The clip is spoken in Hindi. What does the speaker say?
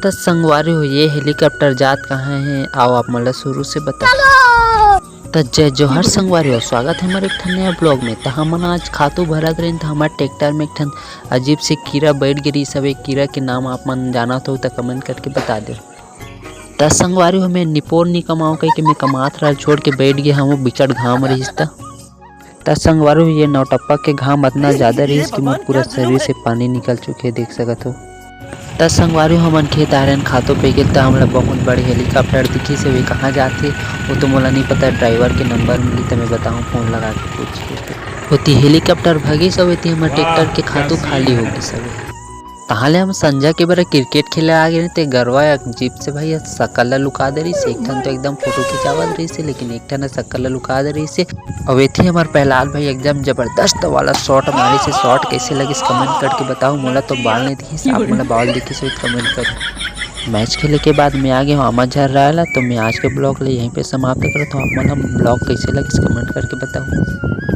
त संगवारी हो ये हेलीकॉप्टर जात कहाँ है आओ आप मतलब शुरू से बता। त जय जोहर संगवारी हो, स्वागत है हमारे एक ठन नया ब्लॉग में। तो हमन आज खातू भरत रही तो हमारे ट्रैक्टर में एक ठन अजीब से कीड़ा बैठ गिरी। सब एक कीड़ा के नाम आप मन जानत हो तो कमेंट करके बता दो। त संगवारी हो मैं निपोर नहीं कमाऊँ कहीं कि मैं कमात रहा छोड़ के बैठ गया हम बिकट घाम रहीस। त संगवारी हो ये नौटप्पा के घाम इतना ज़्यादा रहीस कि मोर पूरा शरीर से पानी निकल चुके देख सकत हो। त संगवारी हमन खेत आयरन खातो पे गेल त हमला बहुत बड़े हेलीकॉप्टर दिखी से वे कहाँ जाते वो तो मोला नहीं पता। ड्राइवर के नंबर मिली तो मैं बताऊँ फोन लगा के पूछ के होती हेलीकॉप्टर भागी सब होती हमारे ट्रैक्टर के खातू खाली होगी सब। तहाले हम संजय के बारे क्रिकेट खेले आ गए थे गरवा जीप से भाई सकल लुका दे रही से। एक ठन तो एकदम फोटो खिंचावत रही से लेकिन एक ठन सकल लुका दे रही से। और थी हमारे प्रहलाद भाई एकदम जबरदस्त वाला शॉट मारी से। शॉट कैसे लगी कमेंट करके बताओ। मोला तो बाल नहीं दिखी आप मोला बाल दिखी से कमेंट करो। मैच खेले के बाद मैं आ गया हूँ अमझर रहा तो मैं आज के ब्लॉग ले यहीं पे समाप्त करता हूँ। आप मतलब ब्लॉग कैसे लगे कमेंट करके बताओ।